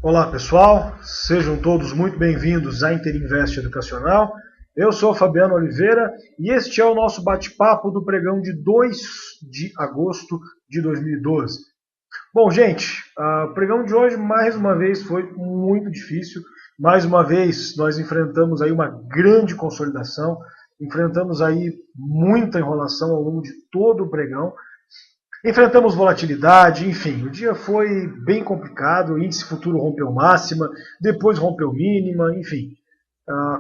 Olá pessoal, sejam todos muito bem-vindos à Interinvest Educacional. Eu sou Fabiano Oliveira e este é o nosso bate-papo do pregão de 2 de agosto de 2012. Bom, gente, o pregão de hoje mais uma vez foi muito difícil. Mais uma vez nós enfrentamos aí uma grande consolidação, enfrentamos aí muita enrolação ao longo de todo o pregão. Enfrentamos volatilidade, enfim, o dia foi bem complicado, o índice futuro rompeu máxima, depois rompeu mínima, enfim.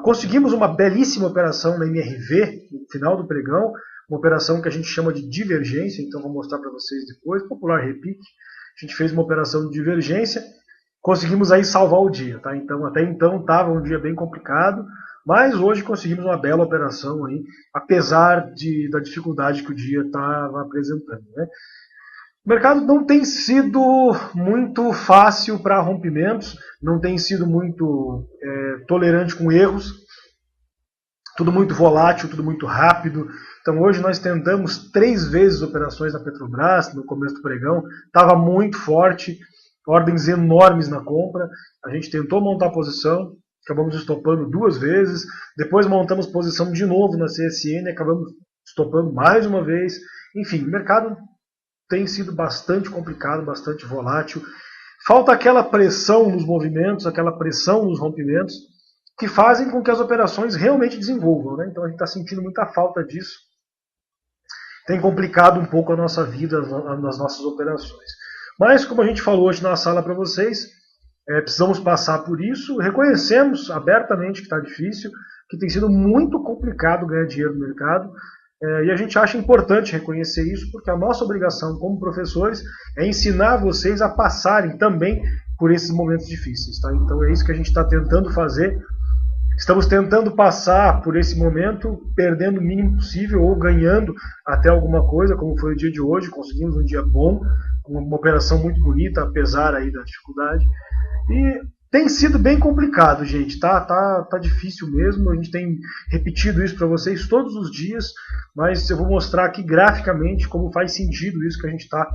Conseguimos uma belíssima operação na MRV, no final do pregão, uma operação que a gente chama de divergência, então vou mostrar para vocês depois, popular repique. A gente fez uma operação de divergência, conseguimos aí salvar o dia, tá? Então, até então estava um dia bem complicado, mas hoje conseguimos uma bela operação aí, apesar da dificuldade que o dia estava apresentando, né? O mercado não tem sido muito fácil para rompimentos, não tem sido muito tolerante com erros, tudo muito volátil, tudo muito rápido. Então hoje nós tentamos 3 vezes operações na Petrobras, no começo do pregão, estava muito forte, ordens enormes na compra, a gente tentou montar posição, acabamos estopando 2 vezes, depois montamos posição de novo na CSN, acabamos estopando mais uma vez. Enfim, o mercado tem sido bastante complicado, bastante volátil. Falta aquela pressão nos movimentos, aquela pressão nos rompimentos, que fazem com que as operações realmente desenvolvam, né? Então a gente está sentindo muita falta disso. Tem complicado um pouco a nossa vida nas nossas operações. Mas, como a gente falou hoje na sala para vocês, precisamos passar por isso. Reconhecemos abertamente que está difícil, que tem sido muito complicado ganhar dinheiro no mercado. E a gente acha importante reconhecer isso, porque a nossa obrigação como professores é ensinar vocês a passarem também por esses momentos difíceis. Tá? Então é isso que a gente está tentando fazer. Estamos tentando passar por esse momento, perdendo o mínimo possível ou ganhando até alguma coisa, como foi o dia de hoje. Conseguimos um dia bom, uma operação muito bonita, apesar aí da dificuldade. E tem sido bem complicado, gente, tá difícil mesmo, a gente tem repetido isso para vocês todos os dias, mas eu vou mostrar aqui graficamente como faz sentido isso que a gente está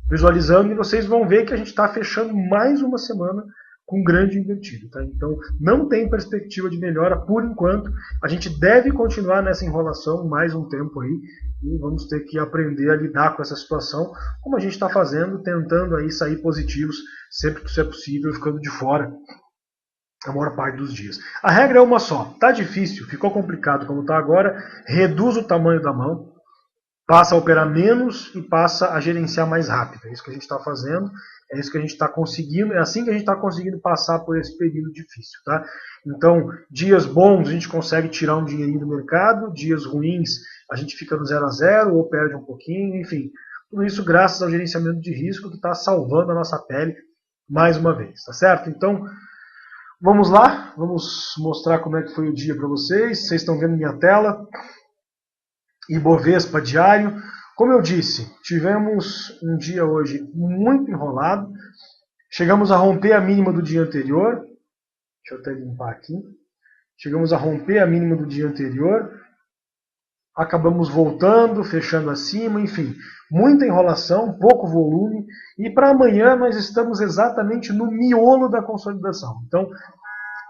visualizando e vocês vão ver que a gente está fechando mais uma semana com grande invertido, tá? Então não tem perspectiva de melhora por enquanto, a gente deve continuar nessa enrolação mais um tempo aí e vamos ter que aprender a lidar com essa situação, como a gente está fazendo, tentando aí sair positivos sempre que isso é possível, ficando de fora a maior parte dos dias. A regra é uma só, tá difícil, ficou complicado como está agora, reduz o tamanho da mão, passa a operar menos e passa a gerenciar mais rápido. É isso que a gente está fazendo, é isso que a gente está conseguindo, é assim que a gente está conseguindo passar por esse período difícil. Tá? Então, dias bons a gente consegue tirar um dinheirinho do mercado, dias ruins a gente fica no 0 a 0 ou perde um pouquinho, enfim. Tudo isso graças ao gerenciamento de risco que está salvando a nossa pele mais uma vez, tá certo? Então, vamos lá, vamos mostrar como é que foi o dia para vocês. Vocês estão vendo minha tela. Ibovespa diário. Como eu disse, tivemos um dia hoje muito enrolado. Chegamos a romper a mínima do dia anterior. Deixa eu até limpar aqui. Chegamos a romper a mínima do dia anterior. Acabamos voltando, fechando acima, enfim. Muita enrolação, pouco volume. E para amanhã nós estamos exatamente no miolo da consolidação. Então,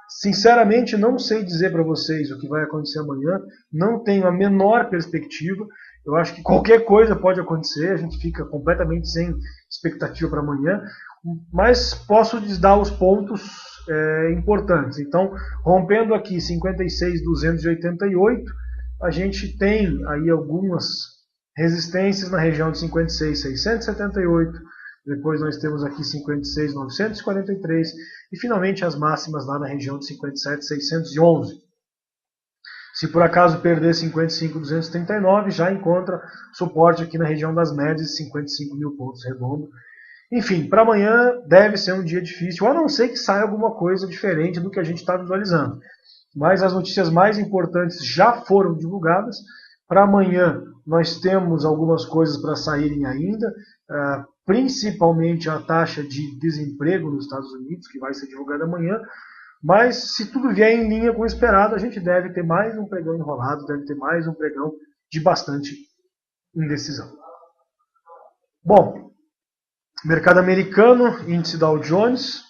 sinceramente, não sei dizer para vocês o que vai acontecer amanhã, não tenho a menor perspectiva, eu acho que qualquer coisa pode acontecer, a gente fica completamente sem expectativa para amanhã, mas posso lhes dar os pontos importantes. Então, rompendo aqui 56.288, a gente tem aí algumas resistências na região de 56.678, depois nós temos aqui 56.943 e finalmente as máximas lá na região de 57.611. Se por acaso perder 55.239, já encontra suporte aqui na região das médias, 55 mil pontos redondo. Enfim, para amanhã deve ser um dia difícil, a não ser que saia alguma coisa diferente do que a gente está visualizando. Mas as notícias mais importantes já foram divulgadas. Para amanhã nós temos algumas coisas para saírem ainda, principalmente a taxa de desemprego nos Estados Unidos, que vai ser divulgada amanhã. Mas se tudo vier em linha com o esperado, a gente deve ter mais um pregão enrolado, deve ter mais um pregão de bastante indecisão. Bom, mercado americano, índice Dow Jones,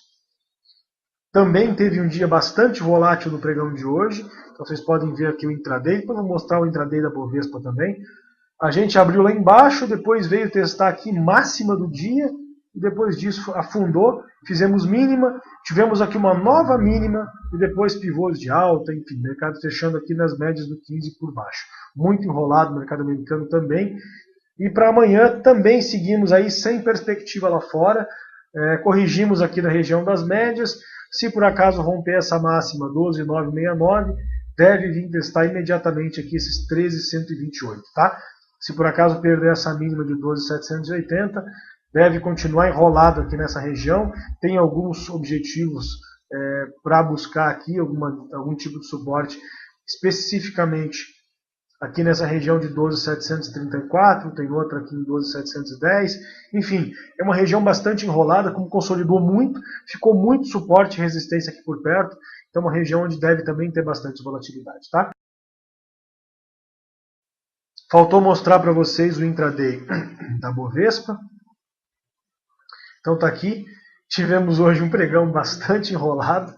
também teve um dia bastante volátil no pregão de hoje. Então vocês podem ver aqui o intraday. Depois eu vou mostrar o intraday da Bovespa também. A gente abriu lá embaixo, depois veio testar aqui máxima do dia. E depois disso afundou, fizemos mínima, tivemos aqui uma nova mínima e depois pivôs de alta, enfim, mercado fechando aqui nas médias do 15 por baixo. Muito enrolado o mercado americano também. E para amanhã também seguimos aí sem perspectiva lá fora, corrigimos aqui na região das médias. Se por acaso romper essa máxima 12.969, deve vir testar imediatamente aqui esses 13.128, tá? Se por acaso perder essa mínima de 12.780, deve continuar enrolado aqui nessa região. Tem alguns objetivos para buscar aqui algum tipo de suporte, especificamente aqui nessa região de 12.734, tem outra aqui em 12.710. Enfim, é uma região bastante enrolada, como consolidou muito, ficou muito suporte e resistência aqui por perto. Então é uma região onde deve também ter bastante volatilidade, tá? Faltou mostrar para vocês o intraday da Bovespa. Então tá aqui, tivemos hoje um pregão bastante enrolado. O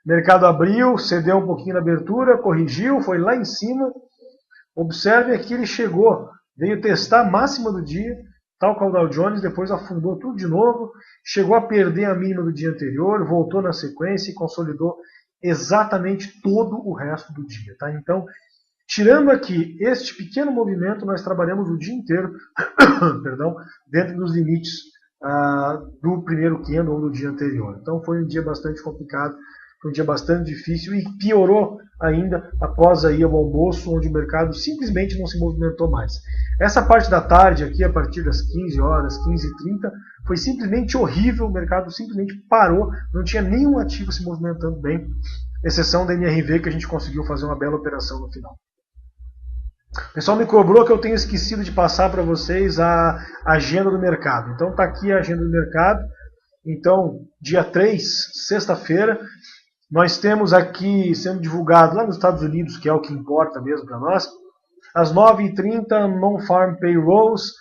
mercado abriu, cedeu um pouquinho na abertura, corrigiu, foi lá em cima. Observe aqui, ele chegou, veio testar a máxima do dia, tal qual o Dow Jones, depois afundou tudo de novo, chegou a perder a mínima do dia anterior, voltou na sequência e consolidou exatamente todo o resto do dia. Tá? Então, tirando aqui este pequeno movimento, nós trabalhamos o dia inteiro perdão, dentro dos limites do primeiro candle ou do dia anterior. Então foi um dia bastante complicado, foi um dia bastante difícil e piorou ainda após aí o almoço, onde o mercado simplesmente não se movimentou mais. Essa parte da tarde aqui, a partir das 15 horas, 15h30, foi simplesmente horrível, o mercado simplesmente parou, não tinha nenhum ativo se movimentando bem, exceção da NRV, que a gente conseguiu fazer uma bela operação no final. O pessoal me cobrou que eu tenho esquecido de passar para vocês a agenda do mercado. Então está aqui a agenda do mercado. Então, dia 3, sexta-feira, nós temos aqui sendo divulgado lá nos Estados Unidos, que é o que importa mesmo para nós, às 9h30, Non-Farm Payrolls,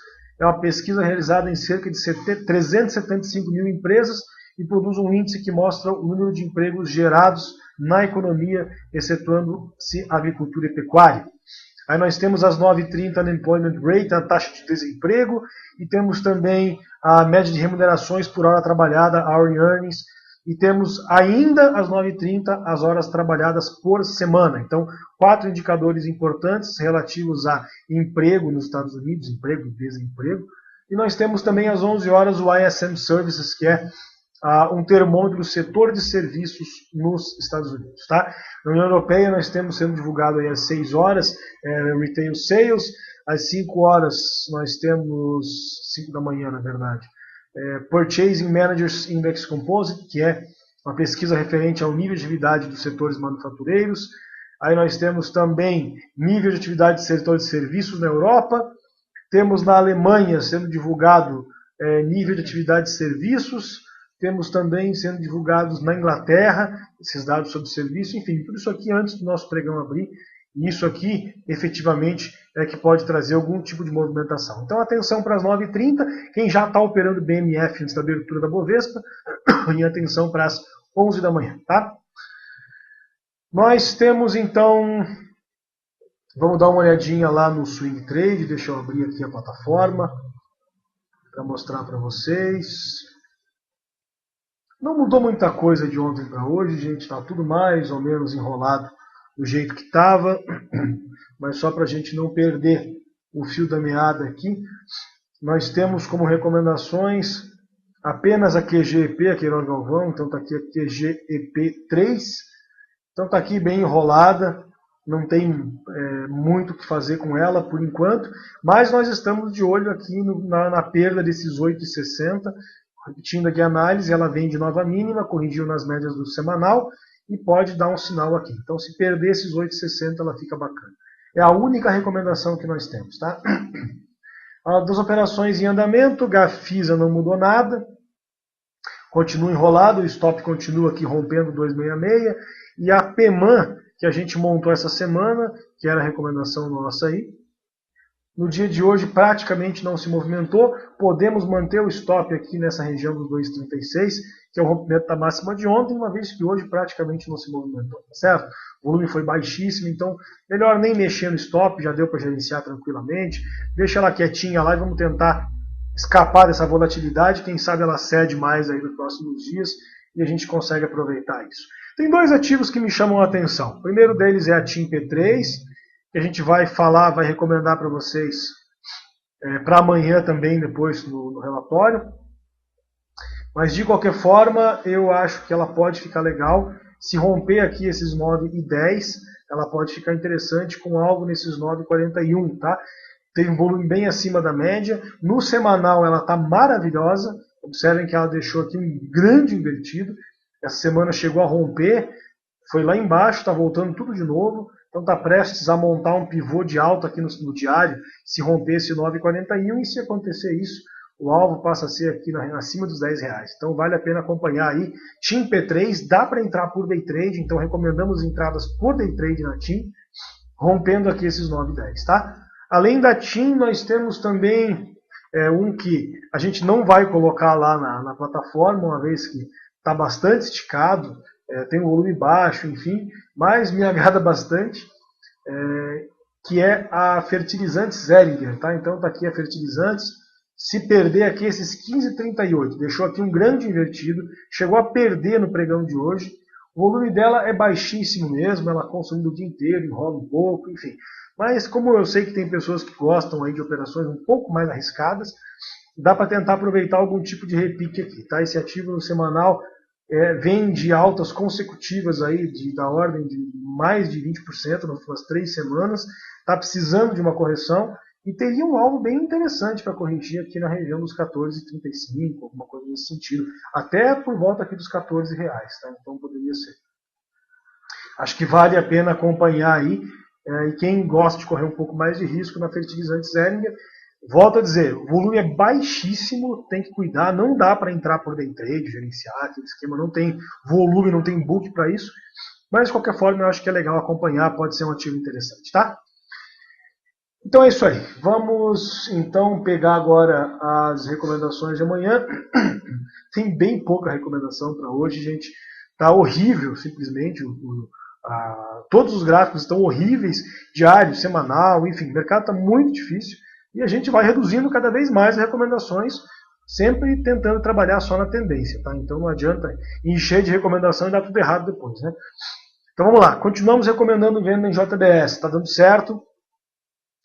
é uma pesquisa realizada em cerca de 375 mil empresas e produz um índice que mostra o número de empregos gerados na economia, excetuando-se agricultura e pecuária. Aí nós temos às 9h30 a Unemployment Rate, a taxa de desemprego, e temos também a média de remunerações por hora trabalhada, Hourly Earnings, e temos ainda às 9h30 as horas trabalhadas por semana. Então, 4 indicadores importantes relativos a emprego nos Estados Unidos, emprego e desemprego. E nós temos também às 11 horas o ISM Services, que é um termômetro do setor de serviços nos Estados Unidos. Tá? Na União Europeia nós temos sendo divulgado aí às 6 horas Retail Sales, às 5 horas nós temos, 5 da manhã na verdade, Purchasing Managers Index Composite, que é uma pesquisa referente ao nível de atividade dos setores manufatureiros. Aí nós temos também nível de atividade do setor de serviços na Europa. Temos na Alemanha sendo divulgado nível de atividade de serviços. Temos também sendo divulgados na Inglaterra esses dados sobre serviço. Enfim, tudo isso aqui antes do nosso pregão abrir. E isso aqui, efetivamente, é que pode trazer algum tipo de movimentação. Então, atenção para as 9h30. Quem já está operando BMF antes da abertura da Bovespa. E atenção para as 11 da manhã. Tá? Nós temos, então... Vamos dar uma olhadinha lá no Swing Trade. Deixa eu abrir aqui a plataforma para mostrar para vocês. Não mudou muita coisa de ontem para hoje, gente. Está tudo mais ou menos enrolado do jeito que estava. Mas só para a gente não perder o fio da meada aqui, nós temos como recomendações apenas a QGEP, a Queiroz Galvão. Então está aqui a QGEP3. Então está aqui bem enrolada. Não tem muito o que fazer com ela por enquanto. Mas nós estamos de olho aqui na perda desses 8,60. Repetindo aqui a análise, ela vem de nova mínima, corrigiu nas médias do semanal e pode dar um sinal aqui. Então, se perder esses 8,60, ela fica bacana. É a única recomendação que nós temos. Tá? Das operações em andamento, Gafisa não mudou nada. Continua enrolado, o stop continua aqui rompendo 266. E a PEMAN, que a gente montou essa semana, que era a recomendação nossa aí, No dia de hoje praticamente não se movimentou, podemos manter o stop aqui nessa região dos 2,36, que é o rompimento da máxima de ontem, uma vez que hoje praticamente não se movimentou, tá certo? O volume foi baixíssimo, então melhor nem mexer no stop, já deu para gerenciar tranquilamente, deixa ela quietinha lá e vamos tentar escapar dessa volatilidade, quem sabe ela cede mais aí nos próximos dias e a gente consegue aproveitar isso. Tem dois ativos que me chamam a atenção. O primeiro deles é a TIM P3, que a gente vai falar, vai recomendar para vocês para amanhã também, depois no relatório. Mas de qualquer forma, eu acho que ela pode ficar legal. Se romper aqui esses 9,10, ela pode ficar interessante com algo nesses 9,41, tá? Tem um volume bem acima da média. No semanal ela está maravilhosa. Observem que ela deixou aqui um grande invertido. Essa semana chegou a romper, foi lá embaixo, está voltando tudo de novo. Então está prestes a montar um pivô de alta aqui no diário, se romper esse 9,41, e se acontecer isso, o alvo passa a ser aqui acima dos R$10. Então vale a pena acompanhar aí. TIM P3, dá para entrar por day trade, então recomendamos entradas por day trade na TIM, rompendo aqui esses 9,10, tá? Além da TIM, nós temos também um que a gente não vai colocar lá na plataforma, uma vez que está bastante esticado, tem um volume baixo, enfim, mas me agrada bastante, que é a Fertilizantes Zeringer, tá? Então está aqui a Fertilizantes, se perder aqui esses 15,38, deixou aqui um grande invertido, chegou a perder no pregão de hoje, o volume dela é baixíssimo mesmo, ela consome o dia inteiro, enrola um pouco, enfim. Mas como eu sei que tem pessoas que gostam aí de operações um pouco mais arriscadas, dá para tentar aproveitar algum tipo de repique aqui, tá? Esse ativo no semanal vem de altas consecutivas aí da ordem de mais de 20% nas últimas 3 semanas, está precisando de uma correção e teria um alvo bem interessante para corrigir aqui na região dos 14,35, alguma coisa nesse sentido, até por volta aqui dos R$14, tá? Então poderia ser. Acho que vale a pena acompanhar aí, e quem gosta de correr um pouco mais de risco na Fertilizantes Zeringer, volto a dizer, o volume é baixíssimo, tem que cuidar, não dá para entrar por day trade, gerenciar, aquele esquema não tem volume, não tem book para isso, mas de qualquer forma eu acho que é legal acompanhar, pode ser um ativo interessante, tá? Então é isso aí, vamos então pegar agora as recomendações de amanhã. Tem bem pouca recomendação para hoje, gente, tá horrível simplesmente, todos os gráficos estão horríveis, diário, semanal, enfim, o mercado está muito difícil. E a gente vai reduzindo cada vez mais as recomendações, sempre tentando trabalhar só na tendência, tá? Então não adianta encher de recomendação e dar tudo errado depois, né? Então vamos lá, continuamos recomendando venda em JBS, está dando certo,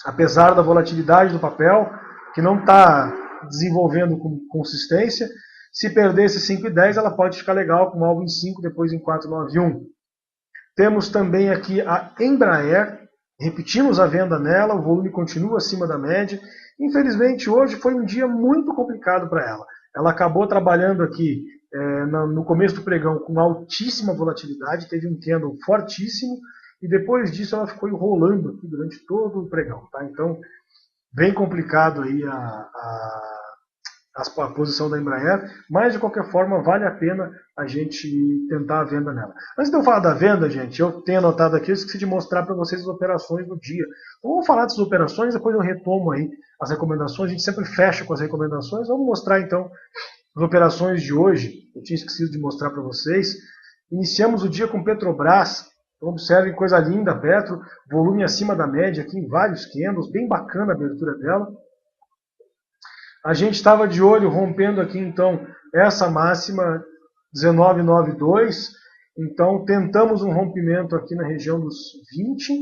apesar da volatilidade do papel, que não está desenvolvendo com consistência. Se perder esse 5,10, ela pode ficar legal com alvo em 5, depois em 4,91. Temos também aqui a Embraer, repetimos a venda nela, o volume continua acima da média. Infelizmente, hoje foi um dia muito complicado para ela. Ela acabou trabalhando aqui no começo do pregão com altíssima volatilidade, teve um candle fortíssimo, e depois disso ela ficou enrolando aqui durante todo o pregão. Tá? Então, bem complicado aí a posição da Embraer, mas de qualquer forma vale a pena a gente tentar a venda nela. Antes de eu falar da venda, gente, eu tenho anotado aqui, eu esqueci de mostrar para vocês as operações do dia. Então, vamos falar dessas operações, depois eu retomo aí as recomendações, a gente sempre fecha com as recomendações. Vamos mostrar então as operações de hoje, eu tinha esquecido de mostrar para vocês. Iniciamos o dia com Petrobras, então observem, coisa linda, Petro, volume acima da média aqui em vários candles, bem bacana a abertura dela. A gente estava de olho rompendo aqui então essa máxima 19,92, então tentamos um rompimento aqui na região dos 20.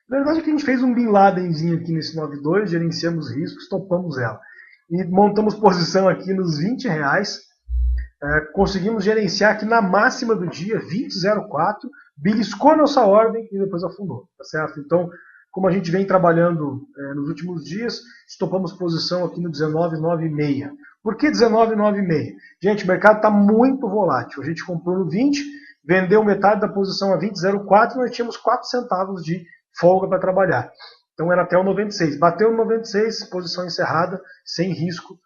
Na verdade é que a gente fez um Bin Ladenzinho aqui nesse 9,2, gerenciamos riscos, topamos ela. E montamos posição aqui nos R$20, conseguimos gerenciar aqui na máxima do dia, 20,04, beliscou nossa ordem e depois afundou, tá certo? Então, como a gente vem trabalhando nos últimos dias, estopamos posição aqui no 19,96. Por que 19,96? Gente, o mercado está muito volátil. A gente comprou no 20, vendeu metade da posição a 20,04 e nós tínhamos 4 centavos de folga para trabalhar. Então era até o 96. Bateu no 96, posição encerrada, sem risco,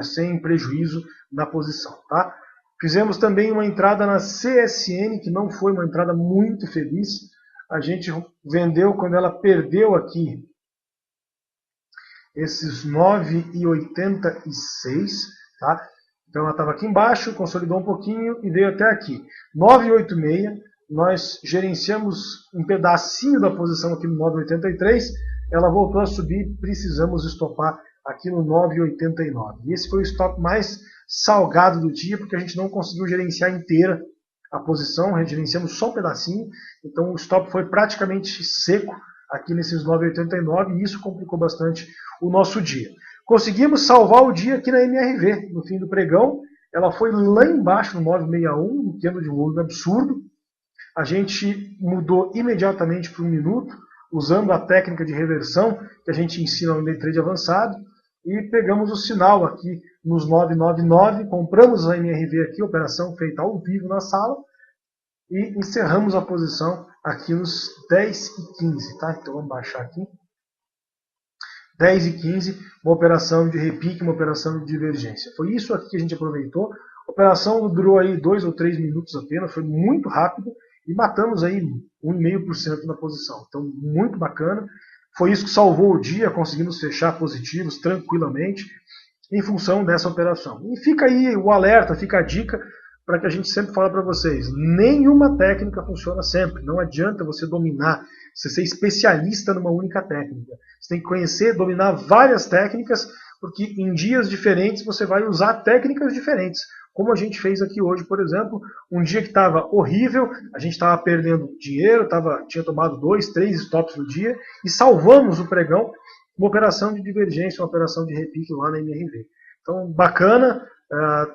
sem prejuízo na posição. Tá? Fizemos também uma entrada na CSN, que não foi uma entrada muito feliz. A gente vendeu quando ela perdeu aqui esses 9,86, tá? Então ela estava aqui embaixo, consolidou um pouquinho e veio até aqui. 9,86, nós gerenciamos um pedacinho da posição aqui no 9,83, ela voltou a subir, precisamos estopar aqui no 9,89. E esse foi o stop mais salgado do dia, porque a gente não conseguiu gerenciar inteira a posição, gerenciamos só um pedacinho, então o stop foi praticamente seco aqui nesses 9,89 e isso complicou bastante o nosso dia. Conseguimos salvar o dia aqui na MRV, no fim do pregão, ela foi lá embaixo no 9,61, um candle de volume absurdo, a gente mudou imediatamente para 1 minuto, usando a técnica de reversão que a gente ensina no day trade avançado, e pegamos o sinal aqui nos 9,99, compramos a MRV aqui, operação feita ao vivo na sala, e encerramos a posição aqui nos 10,15, tá? Então vamos baixar aqui. 10,15, uma operação de repique, uma operação de divergência. Foi isso aqui que a gente aproveitou. A operação durou aí 2 ou 3 minutos apenas, foi muito rápido e matamos aí 1,5% na posição. Então, muito bacana. Foi isso que salvou o dia, conseguimos fechar positivos tranquilamente em função dessa operação. E fica aí o alerta, fica a dica para que a gente sempre fala para vocês. Nenhuma técnica funciona sempre. Não adianta você dominar, você ser especialista numa única técnica. Você tem que conhecer, dominar várias técnicas, porque em dias diferentes você vai usar técnicas diferentes. Como a gente fez aqui hoje, por exemplo, um dia que estava horrível, a gente estava perdendo dinheiro, tinha tomado 2, 3 stops no dia, e salvamos o pregão, uma operação de divergência, uma operação de repique lá na MRV. Então, bacana,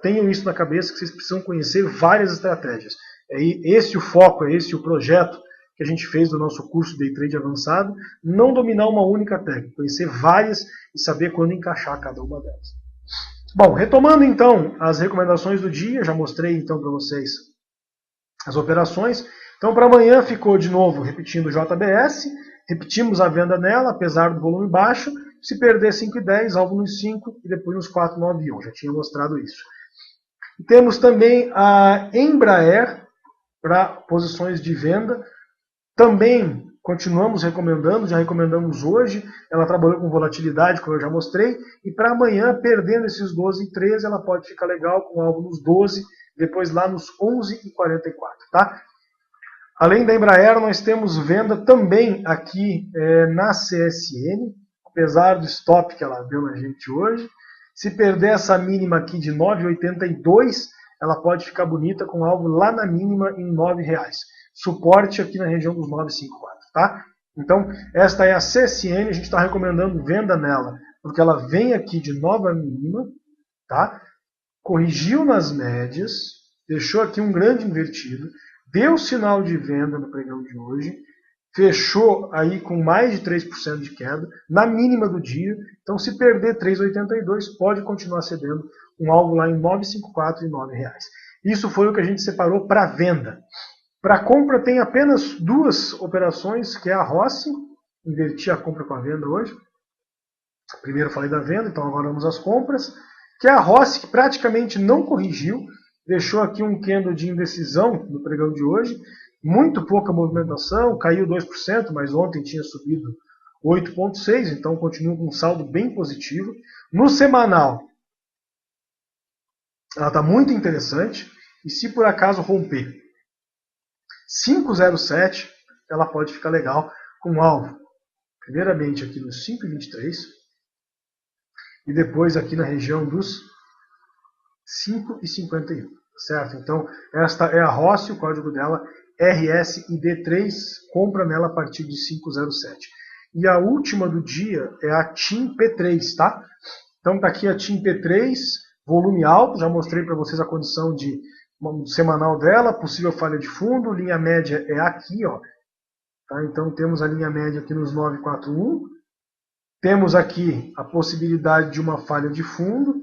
tenham isso na cabeça, que vocês precisam conhecer várias estratégias. É esse o foco, é esse o projeto que a gente fez do nosso curso Day Trade Avançado, não dominar uma única técnica, conhecer várias e saber quando encaixar cada uma delas. Bom, retomando então as recomendações do dia, já mostrei então para vocês as operações. Então para amanhã ficou de novo repetindo o JBS, repetimos a venda nela, apesar do volume baixo, se perder 5,10, alvo nos 5 e depois nos 4,91, já tinha mostrado isso. E temos também a Embraer para posições de venda, também continuamos recomendando, já recomendamos hoje, ela trabalhou com volatilidade, como eu já mostrei, e para amanhã, perdendo esses 12,13, ela pode ficar legal com alvo nos 12, depois lá nos 11,44, tá? Além da Embraer, nós temos venda também aqui na CSN, apesar do stop que ela deu na gente hoje. Se perder essa mínima aqui de 9,82, ela pode ficar bonita com alvo lá na mínima em R$9. Suporte aqui na região dos 9,54, tá? Então, esta é a CSN, a gente está recomendando venda nela, porque ela vem aqui de nova mínima, tá? Corrigiu nas médias, deixou aqui um grande invertido, deu sinal de venda no pregão de hoje, fechou aí com mais de 3% de queda, na mínima do dia, então se perder 3,82, pode continuar cedendo um alvo lá em 9,54 e R$9. Isso foi o que a gente separou para venda. Para compra tem apenas 2 operações, que é a Rossi, inverti a compra com a venda hoje. Primeiro falei da venda, então agora vamos às compras. Que é a Rossi, que praticamente não corrigiu, deixou aqui um candle de indecisão no pregão de hoje. Muito pouca movimentação, caiu 2%, mas ontem tinha subido 8,6%, então continua com um saldo bem positivo. No semanal, ela está muito interessante, e se por acaso romper 5,07, ela pode ficar legal com alvo. Primeiramente aqui nos 5,23 e depois aqui na região dos 5,51, certo? Então, esta é a Rossi, o código dela RSID3, compra nela a partir de 5,07. E a última do dia é a TIM P3, tá? Então está aqui a TIM P3, volume alto, já mostrei para vocês a condição de semanal dela, possível falha de fundo, linha média é aqui, ó. Tá? Então temos a linha média aqui nos 9,41, temos aqui a possibilidade de uma falha de fundo,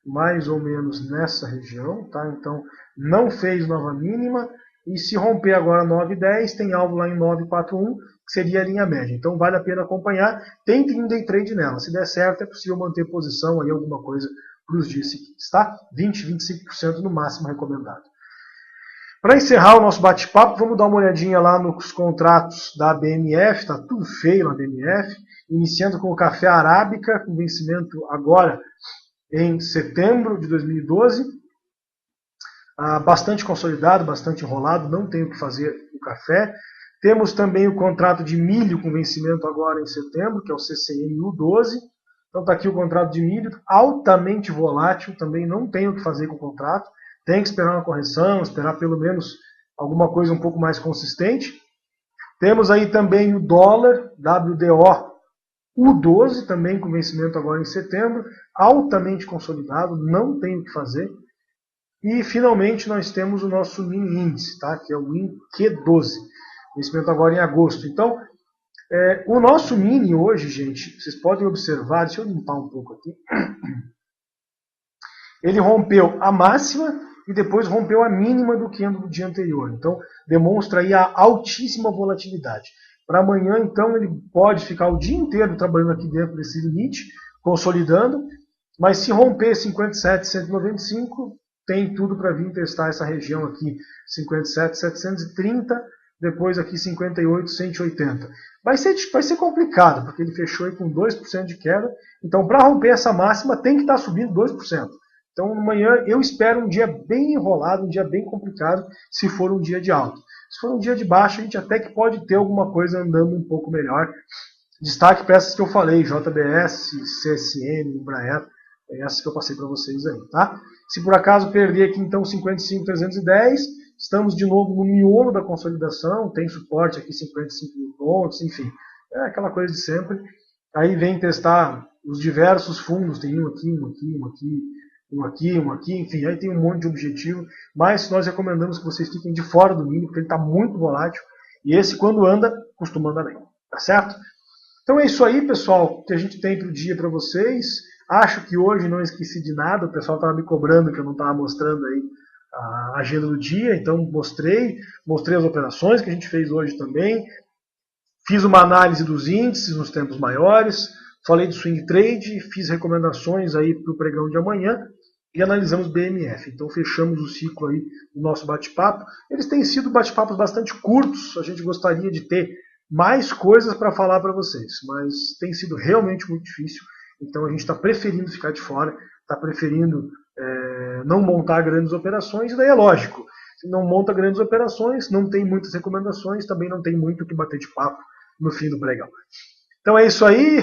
mais ou menos nessa região, tá? Então não fez nova mínima, e se romper agora 9,10, tem alvo lá em 9,41, que seria a linha média. Então vale a pena acompanhar, tentem um day trade nela, se der certo é possível manter posição aí, alguma coisa para os dias seguintes, tá? 20, 25% no máximo recomendado. Para encerrar o nosso bate-papo, vamos dar uma olhadinha lá nos contratos da BMF, está tudo feio na BMF, iniciando com o café arábica, com vencimento agora em setembro de 2012, bastante consolidado, bastante enrolado, não tem o que fazer o café. Temos também o contrato de milho com vencimento agora em setembro, que é o CCNU 12. Então está aqui o contrato de milho, altamente volátil, também não tem o que fazer com o contrato. Tem que esperar uma correção, esperar pelo menos alguma coisa um pouco mais consistente. Temos aí também o dólar, WDO U12, também com vencimento agora em setembro, altamente consolidado, não tem o que fazer. E finalmente nós temos o nosso mini índice, tá? Que é o INQ12, vencimento agora em agosto. Então, o nosso mini hoje, gente, vocês podem observar, deixa eu limpar um pouco aqui. Ele rompeu a máxima e depois rompeu a mínima do candle do dia anterior. Então, demonstra aí a altíssima volatilidade. Para amanhã, então, ele pode ficar o dia inteiro trabalhando aqui dentro desse limite, consolidando, mas se romper 57,195, tem tudo para vir testar essa região aqui, 57,730, depois aqui 58,180. Vai ser complicado, porque ele fechou aí com 2% de queda, então para romper essa máxima tem que estar subindo 2%. Então amanhã eu espero um dia bem enrolado, um dia bem complicado, se for um dia de alta. Se for um dia de baixa, a gente até que pode ter alguma coisa andando um pouco melhor. Destaque para essas que eu falei, JBS, CSN, Embraer, essas que eu passei para vocês aí, tá? Se por acaso perder aqui então 55,310, estamos de novo no miolo da consolidação, tem suporte aqui 55 mil pontos, enfim, é aquela coisa de sempre. Aí vem testar os diversos fundos, tem um aqui, um aqui, um aqui, um aqui, um aqui, enfim, aí tem um monte de objetivo, mas nós recomendamos que vocês fiquem de fora do mínimo, porque ele está muito volátil, e esse quando anda, costuma andar bem, tá certo? Então é isso aí, pessoal, que a gente tem para o dia para vocês. Acho que hoje não esqueci de nada, o pessoal estava me cobrando que eu não estava mostrando aí a agenda do dia, então mostrei as operações que a gente fez hoje também, fiz uma análise dos índices nos tempos maiores, falei de swing trade, fiz recomendações aí para o pregão de amanhã e analisamos BMF. Então fechamos o ciclo aí do nosso bate-papo. Eles têm sido bate-papos bastante curtos, a gente gostaria de ter mais coisas para falar para vocês, mas tem sido realmente muito difícil, então a gente está preferindo ficar de fora, está preferindo não montar grandes operações, e daí é lógico, se não monta grandes operações, não tem muitas recomendações, também não tem muito o que bater de papo no fim do pregão. Então é isso aí,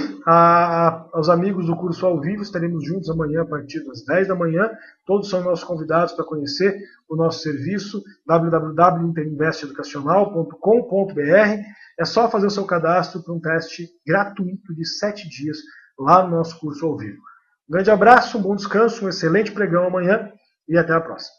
aos amigos do curso ao vivo, estaremos juntos amanhã a partir das 10 da manhã, todos são nossos convidados para conhecer o nosso serviço, www.interinvesteeducacional.com.br. É só fazer o seu cadastro para um teste gratuito de 7 dias lá no nosso curso ao vivo. Um grande abraço, um bom descanso, um excelente pregão amanhã e até a próxima.